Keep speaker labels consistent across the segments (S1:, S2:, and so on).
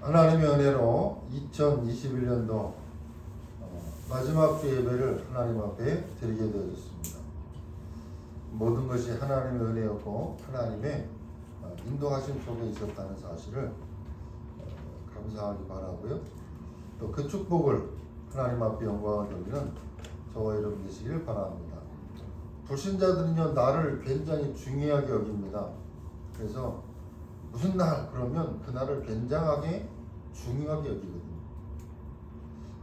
S1: 하나님의 은혜로 2021년도 마지막 주 예배를 하나님 앞에 드리게 되었습니다. 모든 것이 하나님의 은혜였고 하나님의 인도하심 속에 있었다는 사실을 감사하기 바라고요. 또 그 축복을 하나님 앞에 영광을 돌리는 저와 여러분 되시기를 바랍니다. 불신자들은요, 나를 굉장히 중요하게 여깁니다. 그래서 무슨 날 그러면 그 날을 굉장하게 중요하게 여기거든요.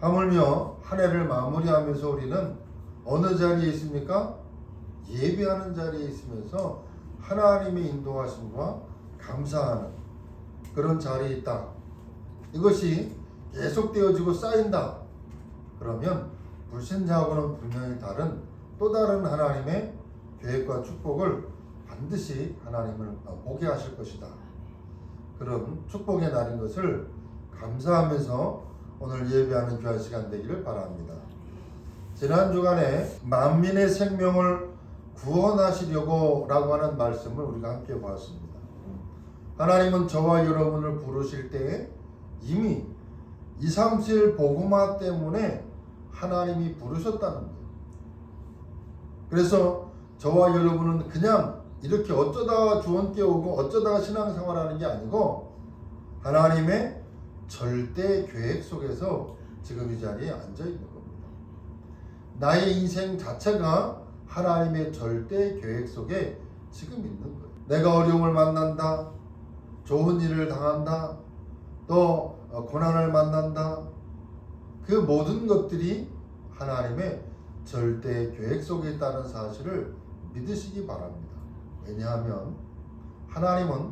S1: 하물며 한 해를 마무리하면서 우리는 어느 자리에 있습니까? 예배하는 자리에 있으면서 하나님의 인도하심과 감사하는 그런 자리에 있다. 이것이 계속되어지고 쌓인다. 그러면 불신자하고는 분명히 다른 또 다른 하나님의 계획과 축복을 반드시 하나님을 보게 하실 것이다. 그런 축복의 날인 것을 감사하면서 오늘 예배하는 귀한 시간 되기를 바랍니다. 지난 주간에 만민의 생명을 구원하시려고 라고 하는 말씀을 우리가 함께 보았습니다. 하나님은 저와 여러분을 부르실 때에 이미 237 복음화 때문에 하나님이 부르셨다는 거예요. 그래서 저와 여러분은 그냥 이렇게 어쩌다가 주원께 오고 어쩌다가 신앙생활하는 게 아니고 하나님의 절대 계획 속에서 지금 이 자리에 앉아 있는 겁니다. 나의 인생 자체가 하나님의 절대 계획 속에 지금 있는 거예요. 내가 어려움을 만난다, 좋은 일을 당한다, 또 고난을 만난다. 그 모든 것들이 하나님의 절대 계획 속에 있다는 사실을 믿으시기 바랍니다. 왜냐하면 하나님은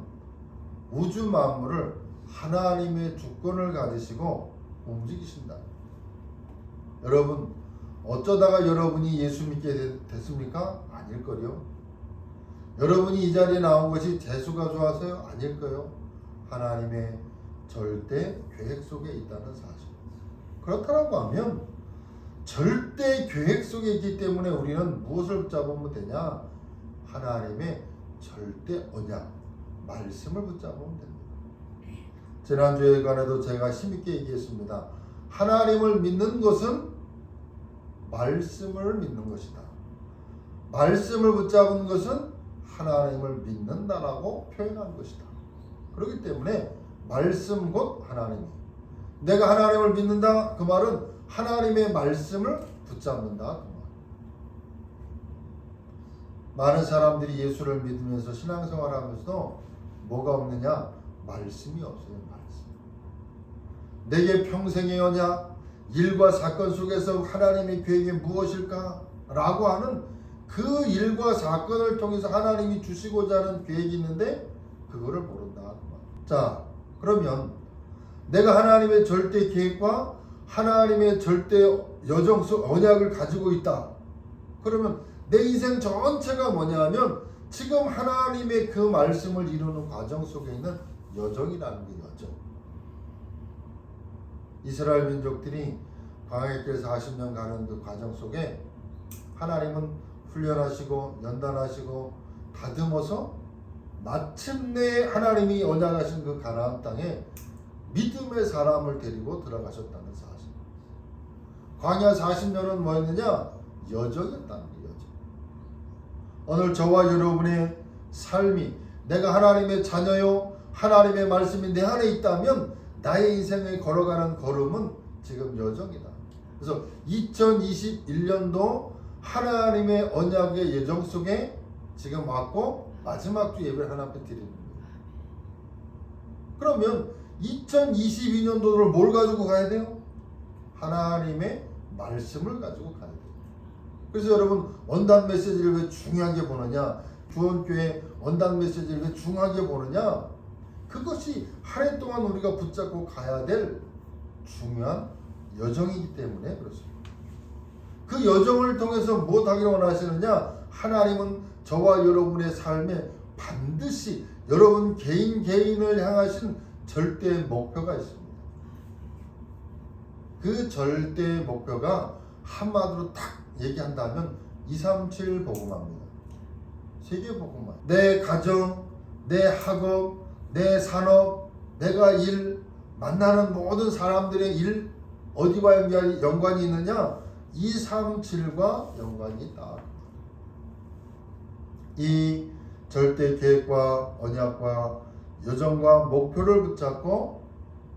S1: 우주 만물을 하나님의 주권을 가지시고 움직이신다. 여러분, 어쩌다가 여러분이 예수 믿게 됐습니까? 아닐걸요. 여러분이 이 자리에 나온 것이 재수가 좋아서요? 아닐까요? 하나님의 절대 계획 속에 있다는 사실. 그렇다고 하면 절대 계획 속에 있기 때문에 우리는 무엇을 붙잡으면 되냐? 하나님의 절대 언약, 말씀을 붙잡으면 됩니다. 지난주에 관해도 제가 힘있게 얘기했습니다. 하나님을 믿는 것은 말씀을 믿는 것이다. 말씀을 붙잡은 것은 하나님을 믿는다라고 표현한 것이다. 그렇기 때문에 말씀 곧 하나님. 내가 하나님을 믿는다 그 말은 하나님의 말씀을 붙잡는다 그 말. 많은 사람들이 예수를 믿으면서 신앙생활하면서도 뭐가 없느냐? 말씀이 없어요. 말씀. 내게 평생의 언약, 일과 사건 속에서 하나님의 계획이 무엇일까? 라고 하는 그 일과 사건을 통해서 하나님이 주시고자 하는 계획이 있는데 그거를 모른다. 자, 그러면 내가 하나님의 절대 계획과 하나님의 절대 여정 속 언약을 가지고 있다. 그러면 내 인생 전체가 뭐냐 하면 지금 하나님의 그 말씀을 이루는 과정 속에 있는 여정이라는 게 여정. 이스라엘 민족들이 광야길 40년 가는 그 과정 속에 하나님은 훈련하시고 연단하시고 다듬어서 마침내 하나님이 언약하신 그 가나안 땅에 믿음의 사람을 데리고 들어가셨다는 사실. 광야 40년은 뭐였느냐? 여정이었다는 거예요. 여정. 오늘 저와 여러분의 삶이 내가 하나님의 자녀요, 하나님의 말씀이 내 안에 있다면 나의 인생에 걸어가는 걸음은 지금 여정이다. 그래서 2021년도 하나님의 언약의 예정 속에 지금 왔고 마지막 주 예배를 하나 앞에 드리는 거예요. 그러면 2022년도를 뭘 가지고 가야 돼요? 하나님의 말씀을 가지고 가야 돼요. 그래서 여러분 원단 메시지를 왜 중요하게 보느냐? 주원교회 원단 메시지를 왜 중요하게 보느냐? 그것이 한 해 동안 우리가 붙잡고 가야 될 중요한 여정이기 때문에 그렇습니다. 그 여정을 통해서 무엇 하기를 원하시느냐? 하나님은 저와 여러분의 삶에 반드시 여러분 개인을 향하신 절대 목표가 있습니다. 그 절대 목표가 한마디로 딱 얘기한다면 237 복음화입니다. 세계 복음화. 내 가정, 내 학업, 내 산업, 내가 만나는 모든 사람들의 일 어디와 연관이 있느냐? 2, 3, 7과 연관이 있다. 이 절대 계획과 언약과 여정과 목표를 붙잡고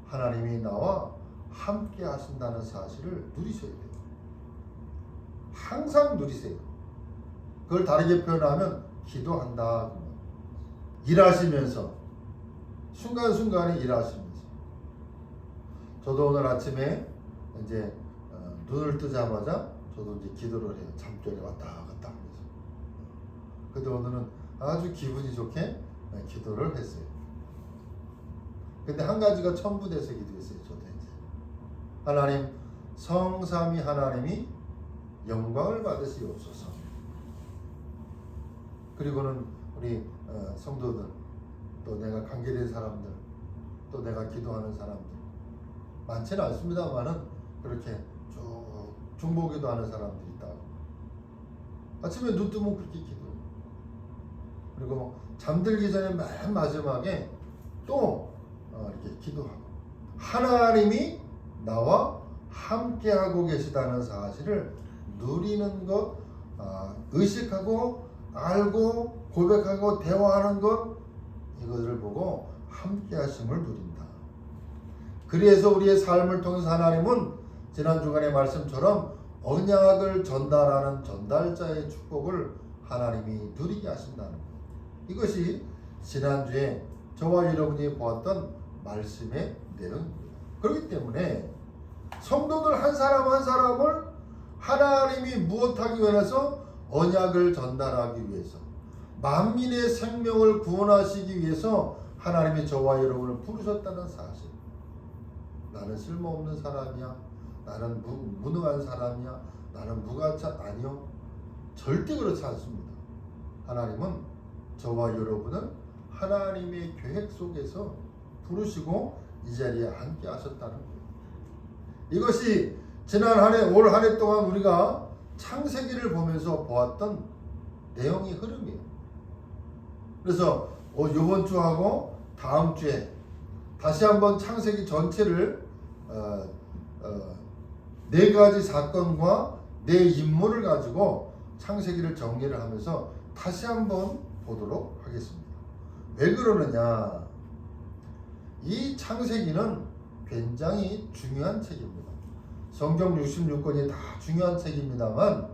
S1: 하나님이 나와 함께 하신다는 사실을 누리셔야 돼요. 항상 누리세요. 그걸 다르게 표현하면 기도한다. 일하시면서 순간순간에 일하시면서 저도 오늘 아침에 이제 눈을 뜨자마자 저도 이제 기도를 해요. 잠결에 왔다 갔다 하면서. 근데 오늘은 아주 기분이 좋게 기도를 했어요. 근데 한 가지가 첨부돼서 기도했어요. 저도 이제 하나님 성삼위 하나님이 영광을 받으시옵소서. 그리고는 우리 성도들 또 내가 관계된 사람들 또 내가 기도하는 사람들 많지는 않습니다만은 그렇게 쭉 중보기도 하는 사람들이 있다. 아침에 눈 뜨면 그렇게 기도해요. 그리고 잠들기 전에 맨 마지막에 또 이렇게 기도하고 하나님이 나와 함께하고 계시다는 사실을 누리는 것, 의식하고 알고 고백하고 대화하는 것, 이것을 보고 함께하심을 누린다. 그래서 우리의 삶을 통해서 하나님은 지난 주간의 말씀처럼 언약을 전달하는 전달자의 축복을 하나님이 누리게 하신다는 것. 이것이 지난주에 저와 여러분이 보았던 말씀의 내용입니다. 그렇기 때문에 성도들 한 사람 한 사람을 하나님이 무엇하기 위해서 언약을 전달하기 위해서 만민의 생명을 구원하시기 위해서 하나님이 저와 여러분을 부르셨다는 사실. 나는 쓸모없는 사람이야. 나는 무능한 사람이야. 나는 무가차 아니요. 절대 그렇지 않습니다. 하나님은 저와 여러분을 하나님의 계획 속에서 부르시고 이 자리에 함께 하셨다는 거예요. 이것이 지난 한 해, 올 한 해 동안 우리가 창세기를 보면서 보았던 내용의 흐름이에요. 그래서 이번 주하고 다음 주에 다시 한번 창세기 전체를 네 가지 사건과 네 인물을 가지고 창세기를 정리를 하면서 다시 한번 보도록 하겠습니다. 왜 그러느냐? 이 창세기는 굉장히 중요한 책입니다. 성경 66권이 다 중요한 책입니다만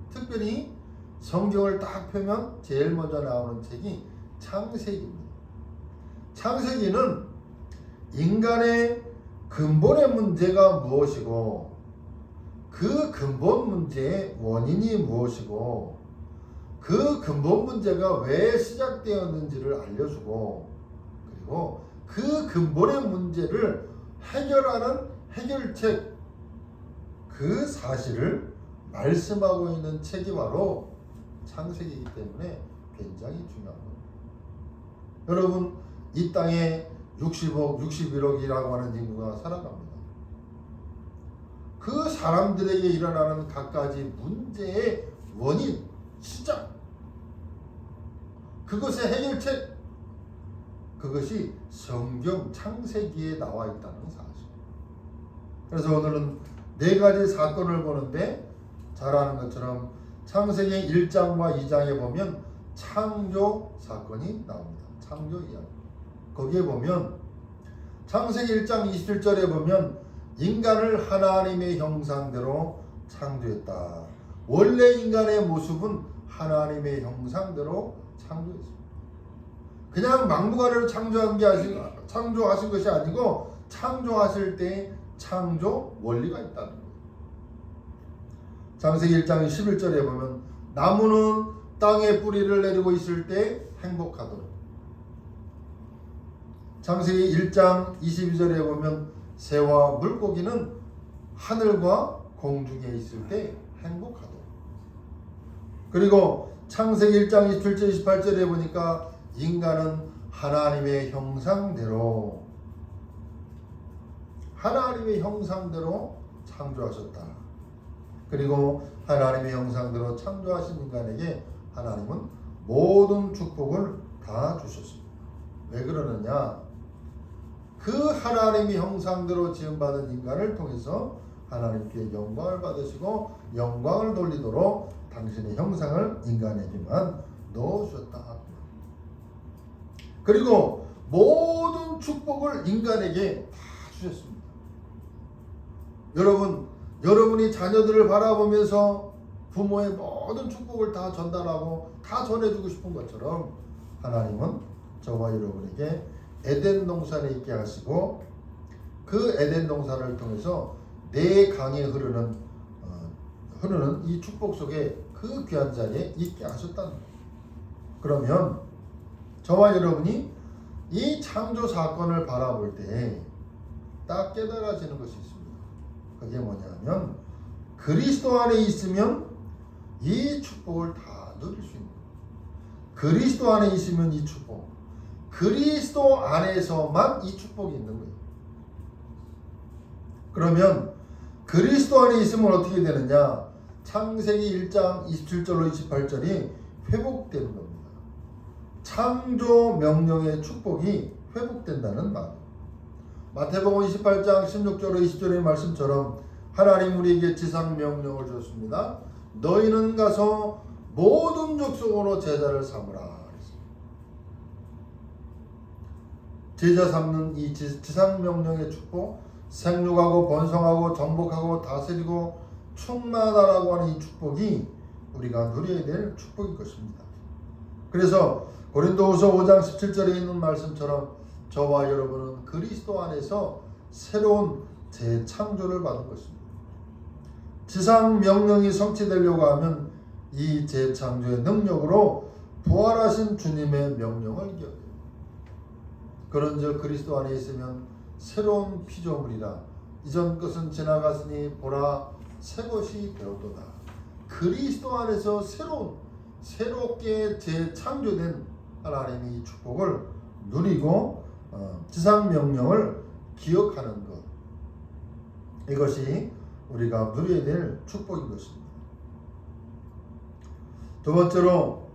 S1: 특별히 성경을 딱 펴면 제일 먼저 나오는 책이 창세기입니다. 창세기는 인간의 근본의 문제가 무엇이고 그 근본 문제의 원인이 무엇이고 그 근본 문제가 왜 시작되었는지를 알려주고 그리고 그 근본의 문제를 해결하는 해결책 그 사실을 말씀하고 있는 책이 바로 창세기이기 때문에 굉장히 중요한 겁니다. 여러분 이 땅에 60억, 61억이라고 하는 인구가 살아갑니다. 그 사람들에게 일어나는 각가지 문제의 원인, 시작, 그것의 해결책, 그것이 성경 창세기에 나와 있다는 사실. 그래서 오늘은 네 가지 사건을 보는데 잘 아는 것처럼 창세기 1장과 2장에 보면 창조 사건이 나옵니다. 창조 이야기. 거기에 보면 창세기 1장 27절에 보면 인간을 하나님의 형상대로 창조했다. 원래 인간의 모습은 하나님의 형상대로 창조했습니다. 그냥 막무가내로 창조하신 것이 아니고 창조하실 때 창조 원리가 있다는 거예요. 창세기 1장 11절에 보면 나무는 땅에 뿌리를 내리고 있을 때 행복하도록. 창세기 1장 22절에 보면 새와 물고기는 하늘과 공중에 있을 때 행복하도록. 그리고 창세기 1장 27절 28절에 보니까 인간은 하나님의 형상대로 창조하셨다. 그리고 하나님의 형상대로 창조하신 인간에게 하나님은 모든 축복을 다 주셨습니다. 왜 그러느냐? 그 하나님의 형상대로 지음받은 인간을 통해서 하나님께 영광을 받으시고 영광을 돌리도록 당신의 형상을 인간에게만 넣어주셨다. 그리고 모든 축복을 인간에게 다 주셨습니다. 여러분이 자녀들을 바라보면서 부모의 모든 축복을 다 전달하고 다 전해주고 싶은 것처럼 하나님은 저와 여러분에게 에덴 동산에 있게 하시고 그 에덴 동산을 통해서 네 강에 흐르는 이 축복 속에 그 귀한 자리에 있게 하셨다는 거예요. 그러면 저와 여러분이 이 창조 사건을 바라볼 때 딱 깨달아지는 것이 있습니다. 그게 뭐냐면 그리스도 안에 있으면 이 축복을 다 누릴 수 있는 거예요. 그리스도 안에 있으면 이 축복, 그리스도 안에서만 이 축복이 있는 거예요. 그러면 그리스도 안에 있으면 어떻게 되느냐? 창세기 1장 27절로 28절이 회복되는 겁니다. 창조 명령의 축복이 회복된다는 말. 마태복음 28장 16절로 20절의 말씀처럼 하나님 우리에게 지상 명령을 줬습니다. 너희는 가서 모든 족속으로 제자를 삼으라. 제자 삼는 이 지상 명령의 축복, 생육하고 번성하고 정복하고 다스리고 충만하라고 하는 이 축복이 우리가 누려야 될 축복일 것입니다. 그래서 고린도후서 5장 17절에 있는 말씀처럼 저와 여러분은 그리스도 안에서 새로운 재창조를 받은 것입니다. 지상 명령이 성취되려고 하면 이 재창조의 능력으로 부활하신 주님의 명령을 기억해요. 그런즉 그리스도 안에 있으면 새로운 피조물이라 이전 것은 지나갔으니 보라 새 것이 되었도다. 그리스도 안에서 새롭게 재창조된 하나님의 이 축복을 누리고 지상 명령을 기억하는 것, 이것이 우리가 누려야 될 축복인 것입니다. 두 번째로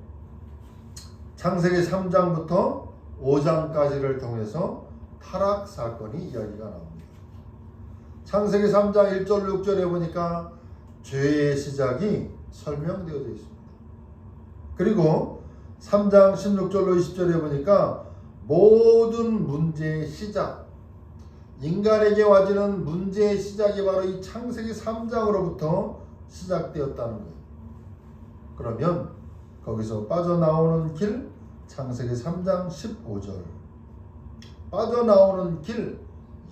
S1: 창세기 3장부터 5장까지를 통해서 타락 사건이 이야기가 나옵니다. 창세기 3장 1절 6절에 보니까 죄의 시작이 설명되어져 있습니다. 그리고 3장 16절로 20절에 보니까 모든 문제의 시작, 인간에게 와지는 문제의 시작이 바로 이 창세기 3장으로부터 시작되었다는 거예요. 그러면 거기서 빠져나오는 길, 창세기 3장 15절, 빠져나오는 길,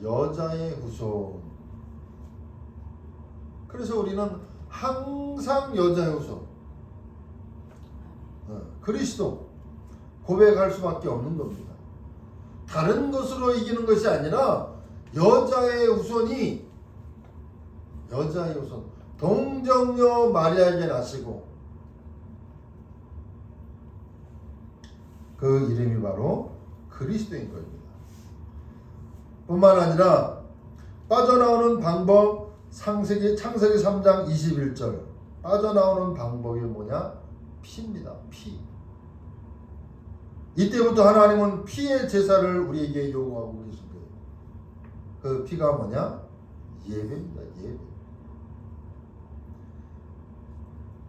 S1: 여자의 후손. 그래서 우리는 항상 여자의 후손, 그리스도 고백할 수밖에 없는 겁니다. 다른 것으로 이기는 것이 아니라 여자의 후손, 동정녀 마리아에게 나시고 그 이름이 바로 그리스도인 겁니다. 뿐만 아니라 빠져나오는 방법, 창세기 3장 21절, 빠져나오는 방법이 뭐냐? 피입니다. 피. 이때부터 하나님은 피의 제사를 우리에게 요구하고 계신 거예요. 그 피가 뭐냐? 예배입니다. 예배.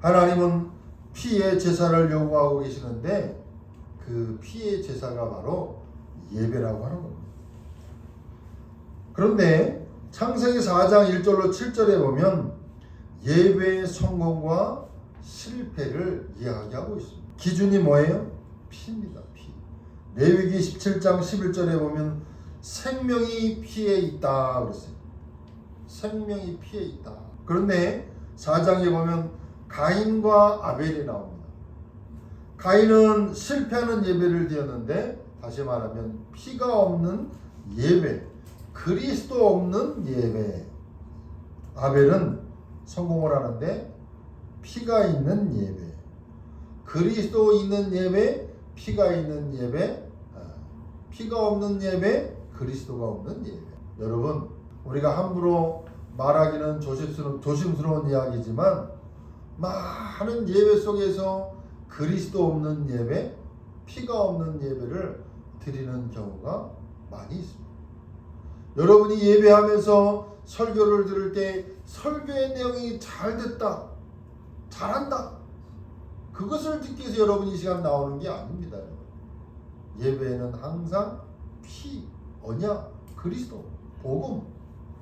S1: 하나님은 피의 제사를 요구하고 계시는데 그 피의 제사가 바로 예배라고 하는 겁니다. 그런데 창세기 4장 1절로 7절에 보면 예배의 성공과 실패를 이야기하고 있습니다. 기준이 뭐예요? 피입니다. 피. 레위기 17장 11절에 보면 생명이 피에 있다 그랬어요. 생명이 피에 있다. 그런데 4장에 보면 가인과 아벨이 나옵니다. 가인은 실패하는 예배를 드렸는데 다시 말하면 피가 없는 예배, 그리스도 없는 예배. 아벨은 성공을 하는데 피가 있는 예배, 그리스도 있는 예배, 피가 있는 예배, 피가 없는 예배, 그리스도가 없는 예배. 여러분, 우리가 함부로 말하기는 조심스러운 이야기지만 많은 예배 속에서 그리스도 없는 예배, 피가 없는 예배를 드리는 경우가 많이 있습니다. 여러분이 예배하면서 설교를 들을 때 설교의 내용이 잘 됐다, 잘한다, 그것을 듣기 위해서 여러분이 이 시간 나오는 게 아닙니다. 예배에는 항상 피, 언약, 그리스도, 복음,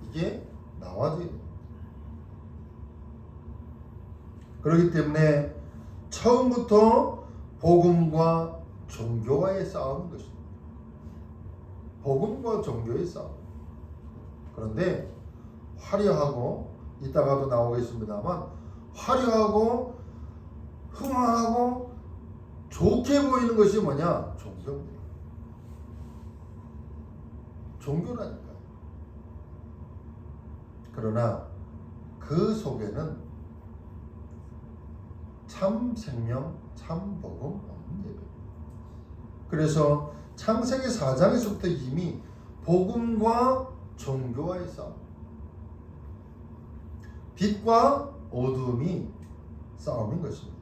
S1: 이게 나와야 돼요. 그렇기 때문에 처음부터 복음과 종교와의 싸움인 것입니다. 복음과 종교의 싸움. 그런데 화려하고, 이따가도 나오겠습니다만, 화려하고 흥황하고 좋게 보이는 것이 뭐냐? 종교입니다. 종교라니까요. 그러나 그 속에는 참 생명, 참 복음 없는 예배. 그래서 창세기 4장에서부터 이미 복음과 종교와의 싸움, 빛과 어둠이 싸움인 것입니다.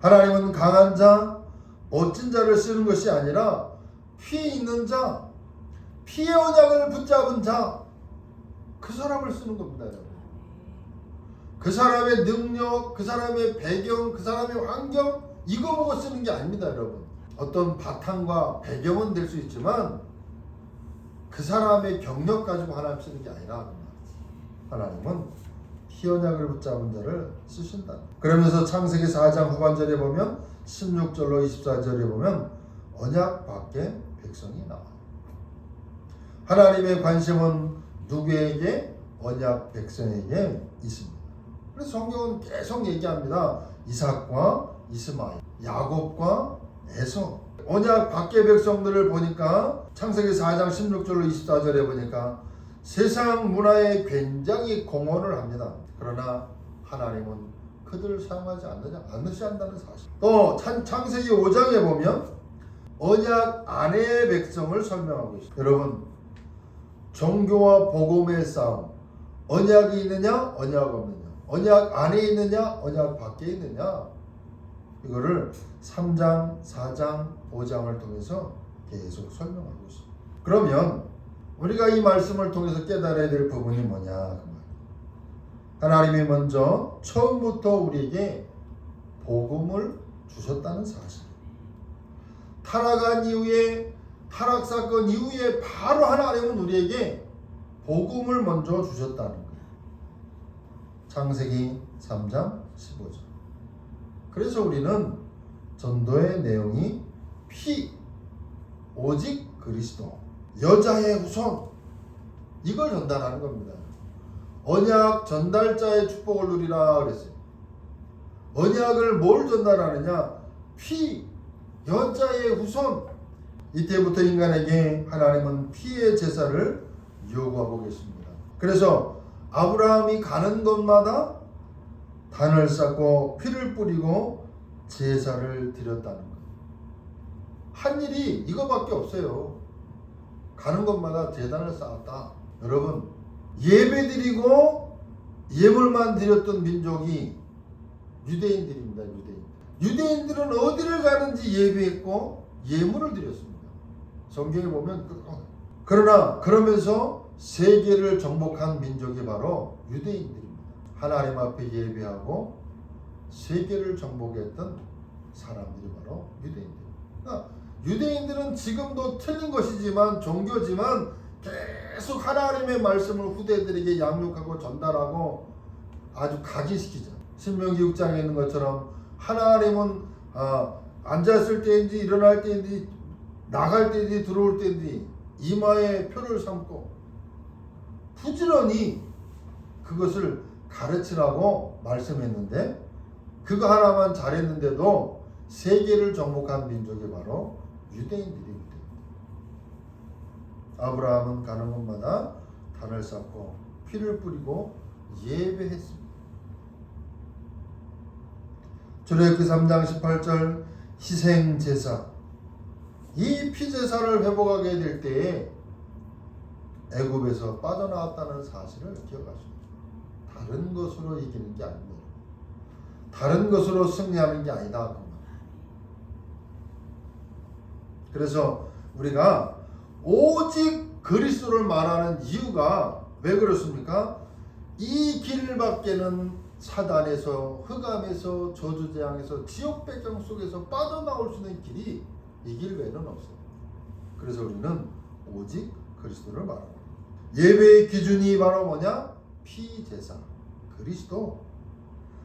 S1: 하나님은 강한 자, 멋진 자를 쓰는 것이 아니라 피 있는 자, 피의 언약을 붙잡은 자, 그 사람을 쓰는 겁니다, 여러분. 그 사람의 능력, 그 사람의 배경, 그 사람의 환경, 이거 보고 쓰는 게 아닙니다, 여러분. 어떤 바탕과 배경은 될 수 있지만 그 사람의 경력 가지고 하나님 쓰는 게 아니라 하나님은 피 언약을 붙잡은 자를 쓰신다. 그러면서 창세기 4장 후반절에 보면 16절로 24절에 보면 언약 밖에 백성이 나와요. 하나님의 관심은 누구에게? 언약 백성에게 있습니다. 그래서 성경은 계속 얘기합니다. 이삭과 이스마엘, 야곱과 에서. 언약 밖의 백성들을 보니까 창세기 4장 16절로 24절에 보니까 세상 문화에 굉장히 공헌을 합니다. 그러나 하나님은 그들을 사용하지 않으신다는 사실. 또 창세기 5장에 보면 언약 안의 백성을 설명하고 있습니다. 여러분, 종교와 복음의 싸움, 언약이 있느냐, 언약 없느냐, 언약 안에 있느냐, 언약 밖에 있느냐, 이거를 3장, 4장, 5장을 통해서 계속 설명하고 있습니다. 그러면 우리가 이 말씀을 통해서 깨달아야 될 부분이 뭐냐? 하나님이 먼저 처음부터 우리에게 복음을 주셨다는 사실. 타락한 이후에, 타락 사건 이후에 바로 하나님은 우리에게 복음을 먼저 주셨다는 거예요. 창세기 3장 15절. 그래서 우리는 전도의 내용이 피, 오직 그리스도, 여자의 후손, 이걸 전달하는 겁니다. 언약 전달자의 축복을 누리라 그랬어요. 언약을 뭘 전달하느냐? 피, 여자의 후손. 이때부터 인간에게 하나님은 피의 제사를 요구하고 계십니다. 그래서 아브라함이 가는 곳마다 단을 쌓고 피를 뿌리고 제사를 드렸다는 거예요. 한 일이 이거밖에 없어요. 가는 곳마다 제단을 쌓았다. 여러분, 예배드리고 예물만 드렸던 민족이 유대인들입니다. 유대인들은 어디를 가는지 예배했고 예물을 드렸습니다. 성경에 보면 그러나 그러면서 세계를 정복한 민족이 바로 유대인들입니다. 하나님 앞에 예배하고 세계를 정복했던 사람들이 바로 유대인들. 그러니까 유대인들은 지금도 틀린 것이지만, 종교지만 계속 하나님의 말씀을 후대들에게 양육하고 전달하고 아주 각인시키죠. 신명기 6장에 있는 것처럼 하나님은 앉았을 때인지 일어날 때인지 나갈 때인지 들어올 때인지 이마에 표를 삼고 부지런히 그것을 가르치라고 말씀했는데, 그거 하나만 잘했는데도 세계를 정복한 민족이 바로 유대인들입니다. 아브라함은 가는 곳마다 단을 쌓고 피를 뿌리고 예배했습니다. 출애굽기 3장 18절 희생제사, 이 피제사를 회복하게 될 때에 애굽에서 빠져나왔다는 사실을 기억하십시오. 다른 것으로 이기는 게 아닙니다. 다른 것으로 승리하는 게 아니다. 그래서 우리가 오직 그리스도를 말하는 이유가 왜 그렇습니까? 이 길밖에는 사단에서, 흑암에서, 저주재앙에서, 지옥 배경 속에서 빠져나올 수 있는 길이 이 길 외에는 없어요. 그래서 우리는 오직 그리스도를 말합니다. 예배의 기준이 바로 뭐냐? 피제사, 그리스도.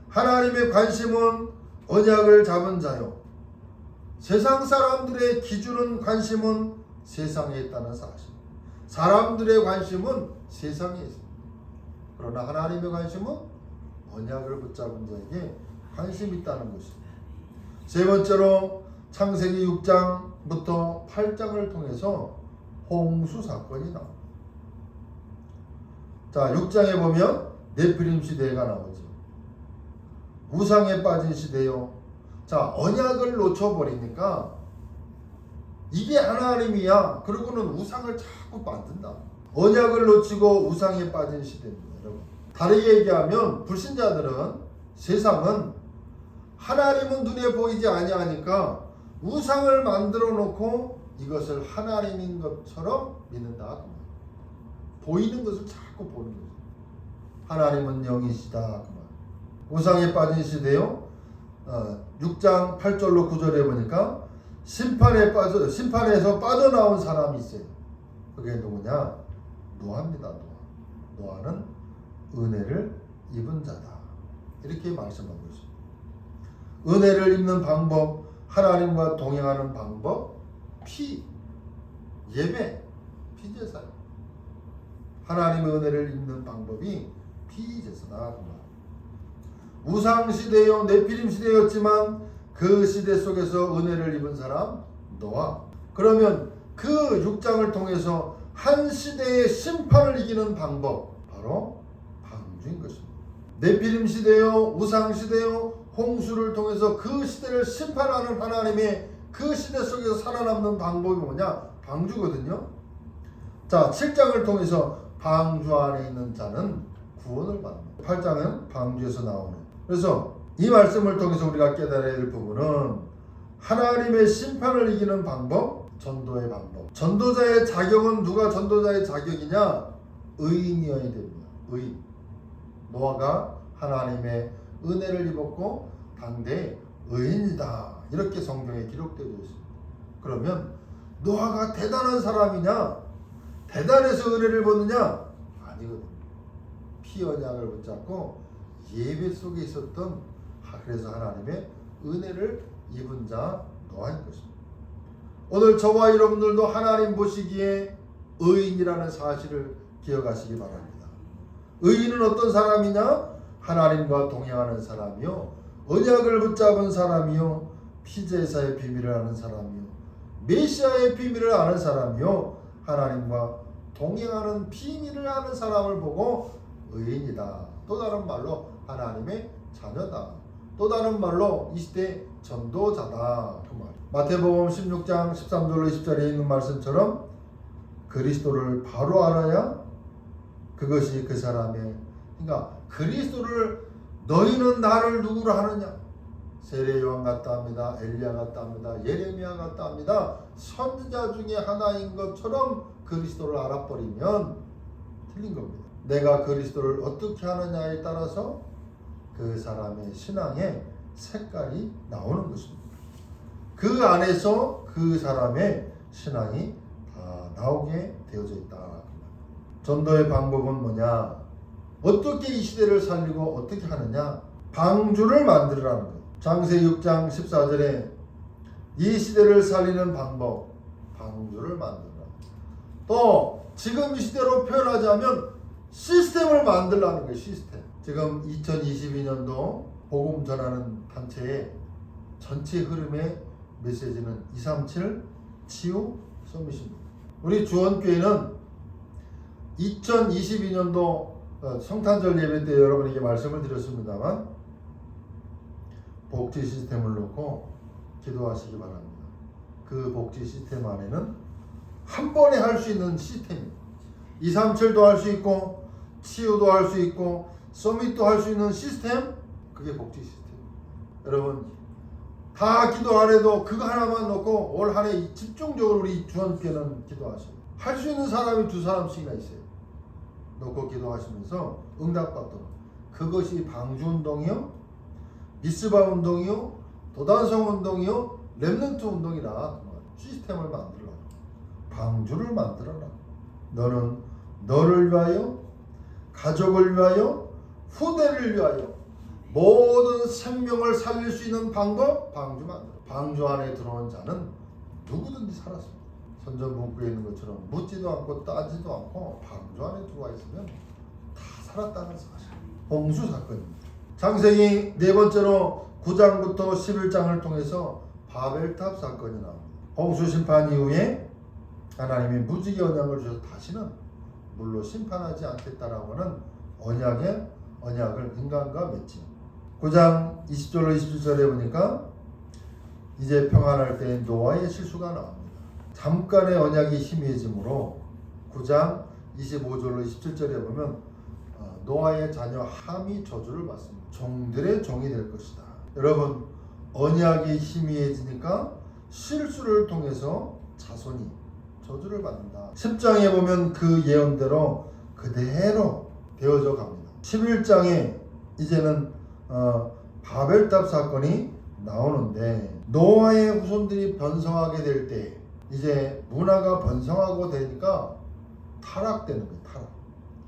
S1: 하나님의 관심은 언약을 잡은 자요. 세상 사람들의 기준은, 관심은 세상에 있다는 사실. 사람들의 관심은 세상에 있습니다. 그러나 하나님의 관심은 언약을 붙잡은 자에게 관심이 있다는 것입니다. 세 번째로 창세기 6장부터 8장을 통해서 홍수 사건이 나옵니다. 자, 6장에 보면 네피림 시대가 나오죠. 우상에 빠진 시대요. 자, 언약을 놓쳐버리니까 이게 하나님이야. 그러고는 우상을 자꾸 만든다. 언약을 놓치고 우상에 빠진 시대입니다, 여러분. 다르게 얘기하면 불신자들은, 세상은 하나님은 눈에 보이지 아니하니까 우상을 만들어 놓고 이것을 하나님인 것처럼 믿는다. 보이는 것을 자꾸 보는 거죠. 하나님은 영이시다. 우상에 빠진 시대요. 6장 8절로 9절에 보니까 심판에서 빠져나온 사람이 있어요. 그게 누구냐? 노아입니다. 노아는 은혜를 입은 자다. 이렇게 말씀하고 있습니다. 은혜를 입는 방법, 하나님과 동행하는 방법, 예배, 피제사요. 하나님의 은혜를 입는 방법이 피제사다. 우상 시대요, 네피림 시대였지만 그 시대 속에서 은혜를 입은 사람 노아. 그러면 그 6장을 통해서 한 시대의 심판을 이기는 방법, 바로 방주인 것입니다. 네피림 시대요, 우상 시대요, 홍수를 통해서 그 시대를 심판하는 하나님의 그 시대 속에서 살아남는 방법이 뭐냐? 방주거든요. 자, 7장을 통해서 방주 안에 있는 자는 구원을 받습니다. 8장은 방주에서 나오는. 그래서 이 말씀을 통해서 우리가 깨달아야 할 부분은 하나님의 심판을 이기는 방법, 전도의 방법. 전도자의 자격은, 누가 전도자의 자격이냐? 의인이어야 됩니다. 의인. 노아가 하나님의 은혜를 입었고 당대 의인이다. 이렇게 성경에 기록되어 있습니다. 그러면 노아가 대단한 사람이냐? 대단해서 은혜를 받느냐? 아니거든요. 피 언약을 붙잡고 예배 속에 있었던, 그래서 하나님의 은혜를 입은 자 노아인 것입니다. 오늘 저와 여러분들도 하나님 보시기에 의인이라는 사실을 기억하시기 바랍니다. 의인은 어떤 사람이냐? 하나님과 동행하는 사람이요, 언약을 붙잡은 사람이요, 피제사의 비밀을 아는 사람이요, 메시아의 비밀을 아는 사람이요, 하나님과 동행하는 비밀을 아는 사람을 보고 의인이다. 또 다른 말로 하나님의 자녀다. 또 다른 말로 이 시대 전도자다. 그 말. 마태복음 16장 13절로 20절에 있는 말씀처럼 그리스도를 바로 알아야 그것이 그 사람의, 그러니까 그리스도를, 너희는 나를 누구로 하느냐? 세례 요한 같다 합니다. 엘리야 같다 합니다. 예레미야 같다 합니다. 선지자 중에 하나인 것처럼 그리스도를 알아버리면 틀린 겁니다. 내가 그리스도를 어떻게 하느냐에 따라서 그 사람의 신앙의 색깔이 나오는 것입니다. 그 안에서 그 사람의 신앙이 다 나오게 되어져 있다. 전도의 방법은 뭐냐? 어떻게 이 시대를 살리고 어떻게 하느냐? 방주를 만들으라는 것. 창세기 6장 14절에 이 시대를 살리는 방법, 방주를 만들라. 또 지금 이 시대로 표현하자면 시스템을 만들라는 거예요. 시스템. 지금 2022년도 복음 전하는 단체의 전체 흐름의 메시지는 237 치유 서밋입니다. 우리 주원교회는 2022년도 성탄절 예배 때 여러분에게 말씀을 드렸습니다만 복지 시스템을 놓고 기도하시기 바랍니다. 그 복지 시스템 안에는 한 번에 할 수 있는 시스템입니다. 237도 할 수 있고 치유도 할 수 있고 서밋도 할 수 있는 시스템, 그게 복지 시스템. 여러분 다 기도 안 해도 그거 하나만 놓고 올 한 해 집중적으로 우리 주원교회는 기도하시고, 할 수 있는 사람이 두 사람씩이나 있어요. 놓고 기도하시면서 응답받도록. 그것이 방주운동이요, 미스바 운동이요, 도단성 운동이요, 렘넌트 운동이라 시스템을 만들어라. 방주를 만들어라. 너는 너를 위하여, 가족을 위하여, 후대를 위하여 모든 생명을 살릴 수 있는 방법, 방주 만들어. 방주 안에 들어온 자는 누구든지 살았습니다. 선전 문구에 있는 것처럼 묻지도 않고 따지도 않고 방주 안에 들어와 있으면 다 살았다는 사실. 홍수 사건입니다. 창세기 네 번째로 9장부터 11장을 통해서 바벨탑 사건이 나옵니다. 홍수 심판 이후에 하나님이 무지개 언약을 주셔서 다시는 물로 심판하지 않겠다라고 하는 언약을 인간과 맺지. 9장 20절로 27절에 보니까 이제 평안할 때 노아의 실수가 나옵니다. 잠깐의 언약이 희미해지므로 9장 25절로 27절에 보면 노아의 자녀 함이 저주를 받습니다. 종들의 종이 될 것이다. 여러분, 언약이 희미해지니까 실수를 통해서 자손이 저주를 받는다. 10장에 보면 그 예언대로 그대로 되어져 갑니다. 11장에 이제는 바벨탑 사건이 나오는데 노아의 후손들이 번성하게 될 때 이제 문화가 번성하고 되니까 타락되는 거예요. 타락.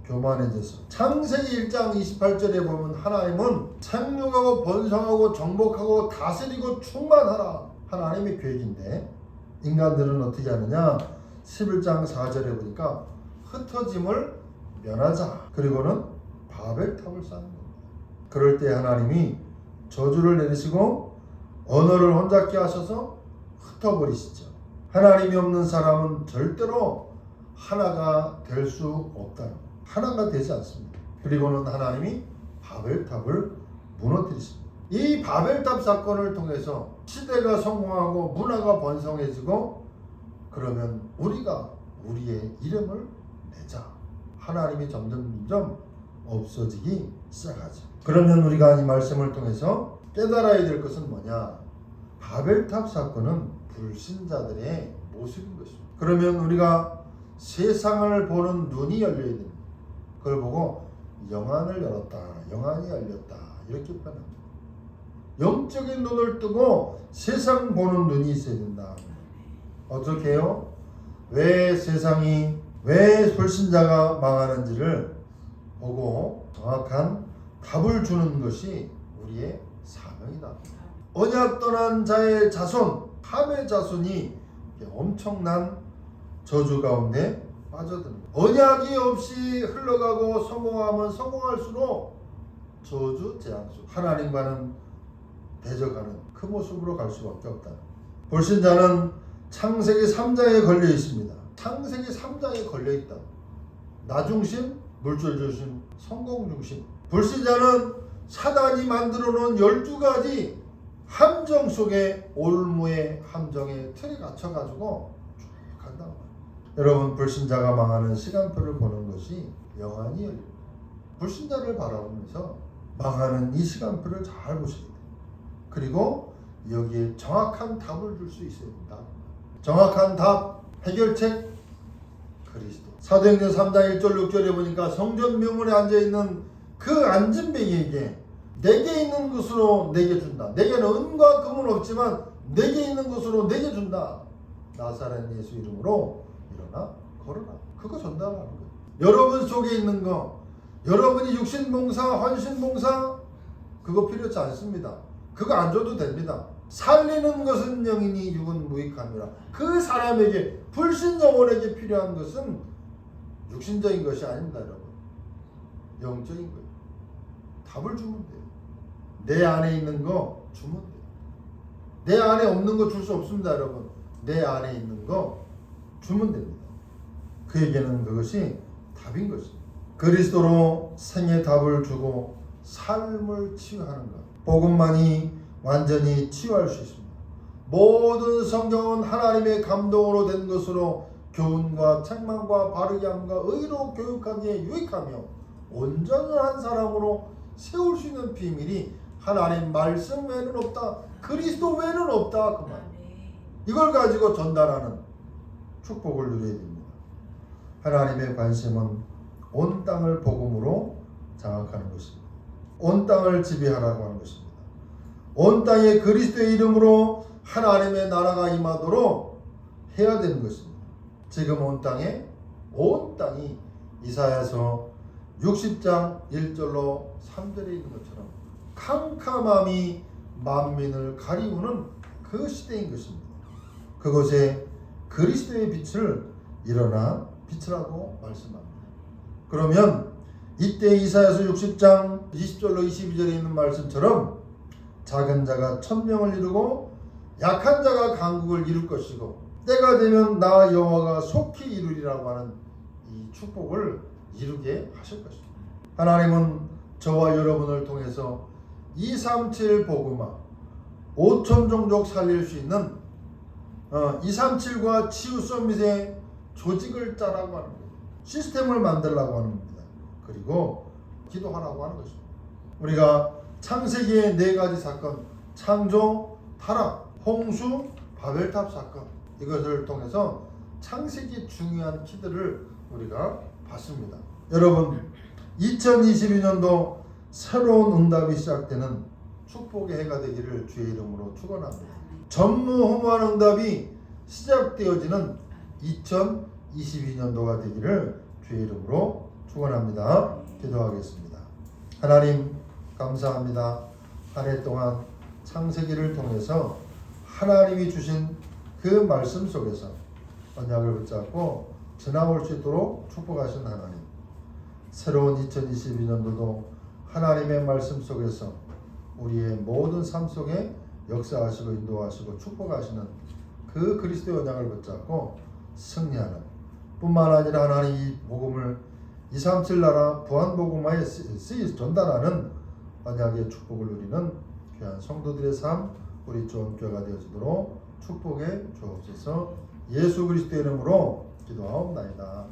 S1: 교만해져서. 창세기 1장 28절에 보면 하나님은 생육하고 번성하고 정복하고 다스리고 충만하라. 하나님의 계획인데 인간들은 어떻게 하느냐. 11장 4절에 보니까 흩어짐을 면하자. 그리고는 바벨탑을 쌓는 겁니다. 그럴 때 하나님이 저주를 내리시고 언어를 혼잡게 하셔서 흩어버리시죠. 하나님이 없는 사람은 절대로 하나가 될 수 없다. 하나가 되지 않습니다. 그리고는 하나님이 바벨탑을 무너뜨리십니다. 이 바벨탑 사건을 통해서 시대가 성공하고 문화가 번성해지고 그러면 우리가 우리의 이름을 내자. 하나님이 점점 없어지기 시작하죠. 그러면 우리가 이 말씀을 통해서 깨달아야 될 것은 뭐냐? 바벨탑 사건은 불신자들의 모습인 것입니다. 그러면 우리가 세상을 보는 눈이 열려야 됩니다. 그걸 보고 영안을 열었다, 영안이 열렸다 이렇게 표현합니다. 영적인 눈을 뜨고 세상 보는 눈이 있어야 된다. 어떻게 해요? 왜 불신자가 망하는지를 보고 정확한 답을 주는 것이 우리의 사명이다. 언약 떠난 자의 자손, 함의 자손이 엄청난 저주 가운데 빠져듭니다. 언약이 없이 흘러가고 성공하면 성공할수록 저주, 재앙수, 하나님과는 대적하는 그 모습으로 갈 수밖에 없다. 불신자는 창세기 3장에 걸려 있습니다. 창세기 3장에 걸려 있다. 나 중심, 물질 중심, 성공 중심. 불신자는 사단이 만들어 놓은 12가지 함정 속에 올무의 함정에 틀에 갇혀가지고 쭉 간단 말이에요. 여러분, 불신자가 망하는 시간표를 보는 것이 영안이 열립니다. 불신자를 바라보면서 망하는 이 시간표를 잘 보셔야 돼요. 그리고 여기에 정확한 답을 줄 수 있어야 된다. 정확한 답, 해결책, 그리스도. 사도행전 3장 1절 6절에 보니까 성전 명문에 앉아있는 그 앉은 뱅이에게 내게 있는 것으로 내게 준다. 내게는 은과 금은 없지만 내게 있는 것으로 내게 준다. 나사렛 예수 이름으로 일어나 걸어라. 그거 전달하는 거예요. 여러분 속에 있는 거, 여러분이 육신봉사, 헌신봉사 그거 필요치 않습니다. 그거 안 줘도 됩니다. 살리는 것은 영이니 육은 무익함이라. 그 사람에게, 불신 영혼에게 필요한 것은 육신적인 것이 아닙니다, 여러분. 영적인 거예요. 답을 주면 돼요. 내 안에 있는 거 주면 돼요. 내 안에 없는 거 줄 수 없습니다, 여러분. 내 안에 있는 거 주면 됩니다. 그에게는 그것이 답인 것입니다. 그리스도로 생의 답을 주고 삶을 치유하는 것. 복음만이 완전히 치유할 수 있습니다. 모든 성경은 하나님의 감동으로 된 것으로 교훈과 책망과 바르게 함과 의로 교육하기에 유익하며 온전한 사람으로 세울 수 있는 비밀이 하나님 말씀 외에는 없다. 그리스도 외에는 없다. 그 말. 이걸 가지고 전달하는 축복을 누려야 됩니다. 하나님의 관심은 온 땅을 복음으로 장악하는 것입니다. 온 땅을 지배하라고 하는 것입니다. 온 땅에 그리스도의 이름으로 하나님의 나라가 임하도록 해야 되는 것입니다. 지금 온 땅이 이사야서 60장 1절로 3절에 있는 것처럼 캄캄함이 만민을 가리우는 그 시대인 것입니다. 그곳에 그리스도의 빛을 일어나 비추라고 말씀합니다. 그러면 이때 이사야서 60장 20절로 22절에 있는 말씀처럼 작은 자가 1000명을 이루고 약한 자가 강국을 이룰 것이고 때가 되면 나 여호와가 속히 이루리라고 하는 이 축복을 이루게 하실 것입니다. 하나님은 저와 여러분을 통해서 237 복음화 5천 종족 살릴 수 있는 237과 치유 서밋의 조직을 짜라고 하는 거예요. 시스템을 만들라고 하는 겁니다. 그리고 기도하라고 하는 것입니다. 우리가 창세기의 4가지 사건, 창조, 타락, 홍수, 바벨탑 사건, 이것을 통해서 창세기 중요한 키들을 우리가 봤습니다. 여러분, 2022년도 새로운 응답이 시작되는 축복의 해가 되기를 주의 이름으로 축원합니다. 전무후무한 응답이 시작되어지는 2022년도가 되기를 주의 이름으로 축원합니다. 기도하겠습니다. 하나님 감사합니다. 한 해 동안 창세기를 통해서 하나님이 주신 그 말씀 속에서 언약을 붙잡고 지나올 수 있도록 축복하신 하나님, 새로운 2022년도도 하나님의 말씀 속에서 우리의 모든 삶 속에 역사하시고 인도하시고 축복하시는 그 그리스도의 언약을 붙잡고 승리하는 뿐만 아니라 하나님 이 복음을 237 나라 부안복음화에 전달하는 언약의 축복을 누리는 귀한 성도들의 삶, 우리 좋은교회가 되어지도록 축복해 주옵소서. 예수 그리스도의 이름으로 기도하옵나이다.